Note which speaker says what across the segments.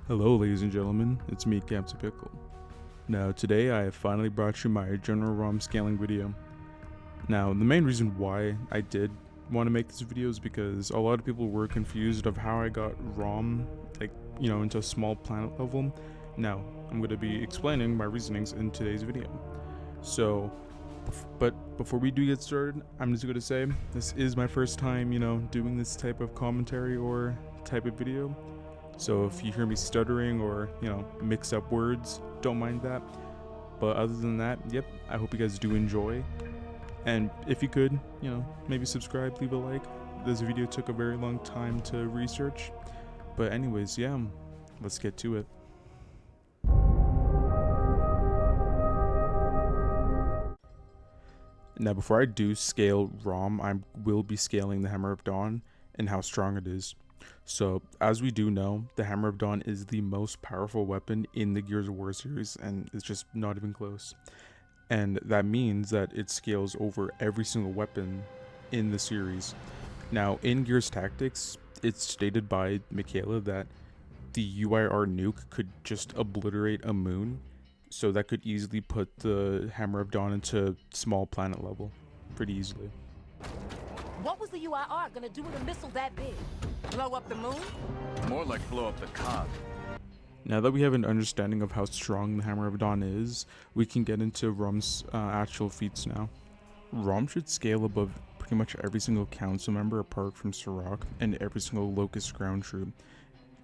Speaker 1: Hello ladies and gentlemen, it's me Captain Pickle. Now today I have finally brought you my general ROM scaling video. Now the main reason why I did want to make this video is because a lot of people were confused of how I got ROM into a small planet level. Now I'm going to be explaining my reasonings in today's video. But before we do get started, I'm just going to say this is my first time doing this type of commentary or type of video. So if you hear me stuttering or, mix up words, don't mind that. But other than that, yep, I hope you guys do enjoy. And if you could, maybe subscribe, leave a like. This video took a very long time to research. But anyways, yeah, let's get to it. Now before I do scale ROM, I will be scaling the Hammer of Dawn and how strong it is. So, as we do know, the Hammer of Dawn is the most powerful weapon in the Gears of War series, and it's just not even close. And that means that it scales over every single weapon in the series. Now, in Gears Tactics, it's stated by Michaela that the UIR nuke could just obliterate a moon, so that could easily put the Hammer of Dawn into small planet level, pretty easily.
Speaker 2: What was the UIR gonna do with a missile that big? Blow up the moon?
Speaker 3: More like blow up the cog.
Speaker 1: Now that we have an understanding of how strong the Hammer of Dawn is, we can get into ROM's actual feats now. ROM should scale above pretty much every single council member apart from Sirach and every single Locust ground troop,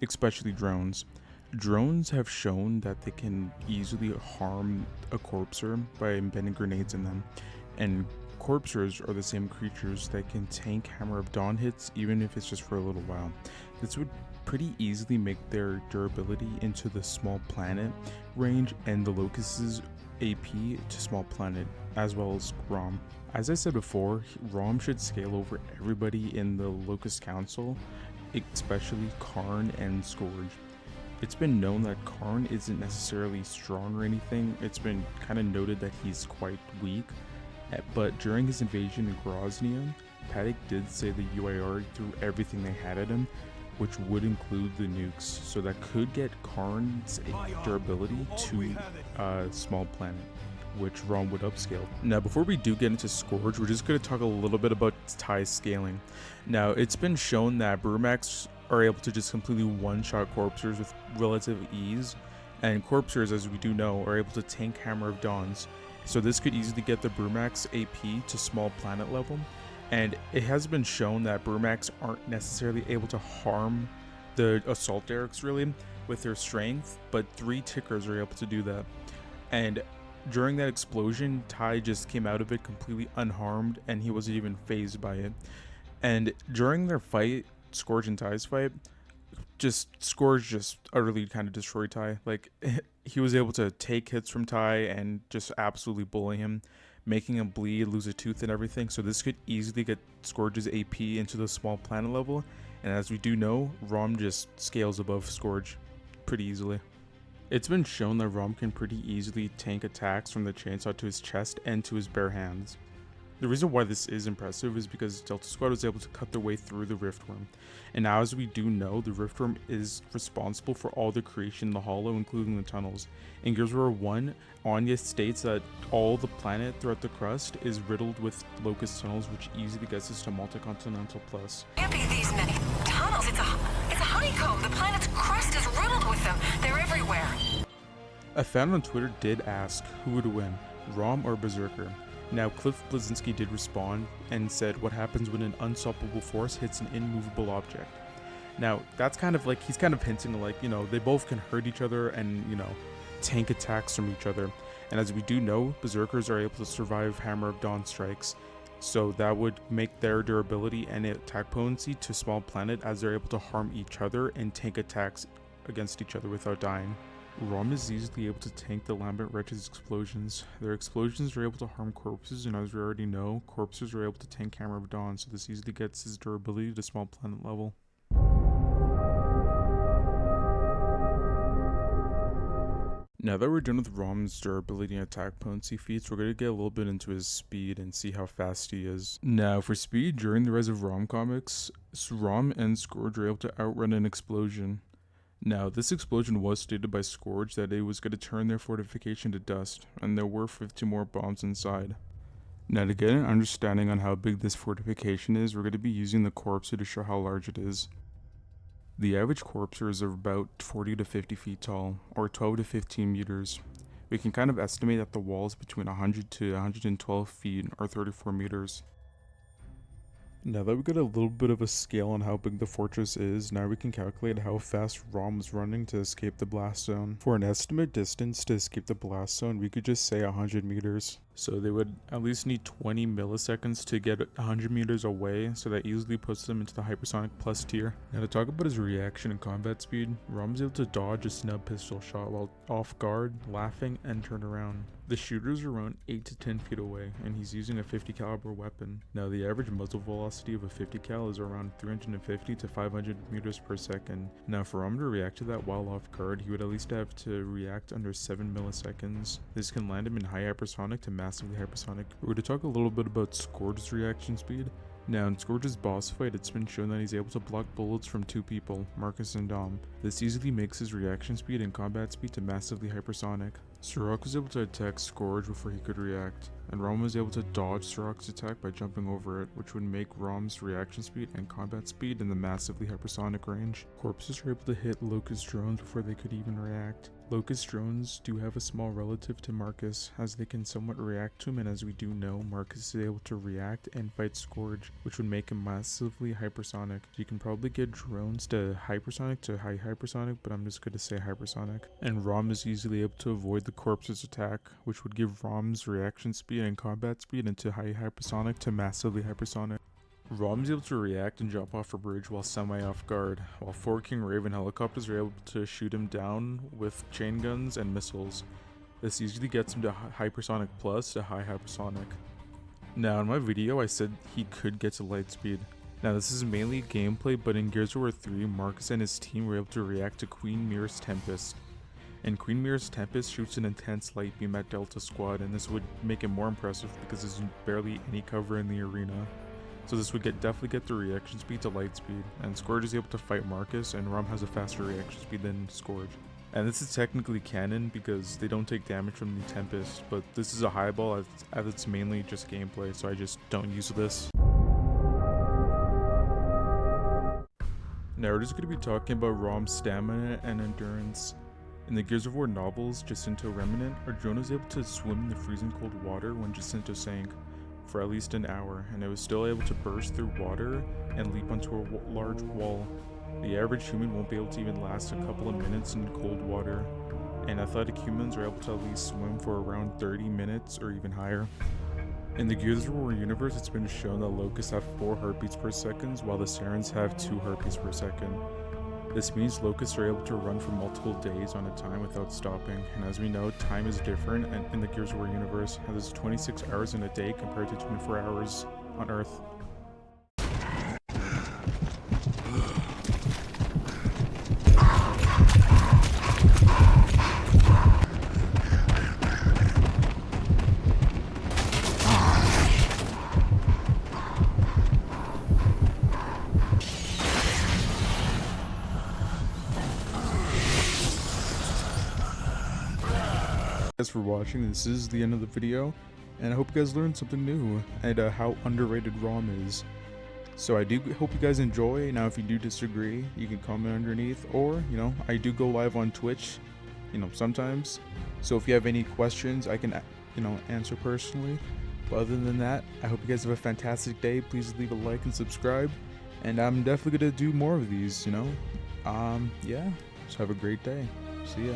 Speaker 1: especially drones. Drones have shown that they can easily harm a corpser by embedding grenades in them, and corpsers are the same creatures that can tank Hammer of Dawn hits even if it's just for a little while. This would pretty easily make their durability into the small planet range and the Locust's AP to small planet, as well as ROM. As I said before, ROM should scale over everybody in the Locust Council, especially Karn and Scourge. It's been known that Karn isn't necessarily strong or anything. It's been kind of noted that he's quite weak. But during his invasion in Groznia, Paddock did say the UIR threw everything they had at him, which would include the nukes, so that could get Karn's durability to small planet, which ROM would upscale. Now before we do get into Scourge, we're just going to talk a little bit about Ty's scaling. Now it's been shown that Brumacs are able to just completely one-shot Corpsers with relative ease, and Corpsers, as we do know, are able to tank Hammer of Dawns. So this could easily get the Brumacs AP to small planet level, and it has been shown that Brumacs aren't necessarily able to harm the Assault Derricks really with their strength, but 3 Tickers are able to do that. And during that explosion, Ty just came out of it completely unharmed, and he wasn't even phased by it. And during their fight, Scourge and Ty's fight, Scourge just utterly kind of destroyed Ty. Like, he was able to take hits from Ty and just absolutely bully him, making him bleed, lose a tooth and everything. So this could easily get Scourge's AP into the small planet level. And as we do know, ROM just scales above Scourge pretty easily. It's been shown that ROM can pretty easily tank attacks from the chainsaw to his chest and to his bare hands. The reason why this is impressive is because Delta Squad was able to cut their way through the Riftworm. And now, as we do know, the Riftworm is responsible for all the creation in the Hollow, including the tunnels. In Gears of War 1, Anya states that all the planet throughout the crust is riddled with Locust tunnels, which easily gets us to Multicontinental Plus.
Speaker 4: Can't be these many tunnels. It's a honeycomb. The planet's crust is riddled with them. They're everywhere.
Speaker 1: A fan on Twitter did ask who would win, ROM or Berserker. Now, Cliff Bleszinski did respond and said what happens when an unstoppable force hits an immovable object. Now, that's kind of like, he's kind of hinting like, they both can hurt each other and, tank attacks from each other. And as we do know, Berserkers are able to survive Hammer of Dawn strikes. So that would make their durability and attack potency to small planet, as they're able to harm each other and tank attacks against each other without dying. ROM is easily able to tank the Lambent Wretch's explosions. Their explosions are able to harm corpses, and as we already know, corpses are able to tank Hammer of Dawn, so this easily gets his durability to small planet level. Now that we're done with ROM's durability and attack potency feats, we're going to get a little bit into his speed and see how fast he is. Now for speed, during the rise of ROM comics, ROM and Scourge are able to outrun an explosion. Now, this explosion was stated by Scourge that it was going to turn their fortification to dust, and there were 50 more bombs inside. Now, to get an understanding on how big this fortification is, we're going to be using the corpser to show how large it is. The average corpser is about 40 to 50 feet tall, or 12 to 15 meters. We can kind of estimate that the wall is between 100 to 112 feet, or 34 meters. Now that we got a little bit of a scale on how big the fortress is, now we can calculate how fast Raam was running to escape the blast zone. For an estimate distance to escape the blast zone, we could just say 100 meters. So they would at least need 20 milliseconds to get 100 meters away, so that easily puts them into the hypersonic plus tier. Now to talk about his reaction and combat speed, Raam was able to dodge a snub pistol shot while off guard, laughing, and turn around. The shooters are around 8 to 10 feet away, and he's using a 50 caliber weapon. Now the average muzzle velocity of a 50 cal is around 350 to 500 meters per second. Now for Raam to react to that while off guard, he would at least have to react under 7 milliseconds. This can land him in high hypersonic to massively hypersonic. We're going to talk a little bit about Scourge's reaction speed. Now in Scourge's boss fight, it's been shown that he's able to block bullets from 2 people, Marcus and Dom. This easily makes his reaction speed and combat speed to massively hypersonic. Sirach was able to attack Scourge before he could react, and Raam was able to dodge Sirach's attack by jumping over it, which would make Raam's reaction speed and combat speed in the massively hypersonic range. Corpses were able to hit Locust drones before they could even react. Locust drones do have a small relative to Marcus, as they can somewhat react to him, and as we do know, Marcus is able to react and fight Scourge, which would make him massively hypersonic. You can probably get drones to hypersonic to high hypersonic, but I'm just going to say hypersonic. And Raam is easily able to avoid the corpse's attack, which would give Raam's reaction speed and combat speed into high hypersonic to massively hypersonic. Raam is able to react and jump off a bridge while semi-off guard, while 4 King Raven helicopters are able to shoot him down with chain guns and missiles. This usually gets him to hypersonic plus to high hypersonic. Now in my video I said he could get to light speed. Now this is mainly gameplay, but in Gears of War 3, Marcus and his team were able to react to Queen Mira's Tempest. And Queen Mira's Tempest shoots an intense light beam at Delta Squad, and this would make it more impressive because there's barely any cover in the arena. So this would definitely get the reaction speed to light speed, and Scourge is able to fight Marcus, and Raam has a faster reaction speed than Scourge. And this is technically canon because they don't take damage from the Tempest, but this is a highball as it's mainly just gameplay, so I just don't use this. Now we're just going to be talking about Raam's stamina and endurance. In the Gears of War novels, Jacinto Remnant, Arjuna was able to swim in the freezing cold water when Jacinto sank for at least an hour, and it was still able to burst through water and leap onto a large wall. The average human won't be able to even last a couple of minutes in cold water, and athletic humans are able to at least swim for around 30 minutes or even higher. In the Gears of War universe, it's been shown that Locusts have 4 heartbeats per second, while the Sarens have 2 heartbeats per second. This means Locusts are able to run for multiple days on a time without stopping, and as we know, time is different in the Gears of War universe, as there's 26 hours in a day compared to 24 hours on Earth. Thanks for watching. This is the end of the video, and I hope you guys learned something new and how underrated Raam is. So I do hope you guys enjoy. Now if you do disagree, you can comment underneath, or I do go live on Twitch sometimes, so if you have any questions I can answer personally. But other than that, I hope you guys have a fantastic day. Please leave a like and subscribe, and I'm definitely gonna do more of these. Yeah, so have a great day. See ya.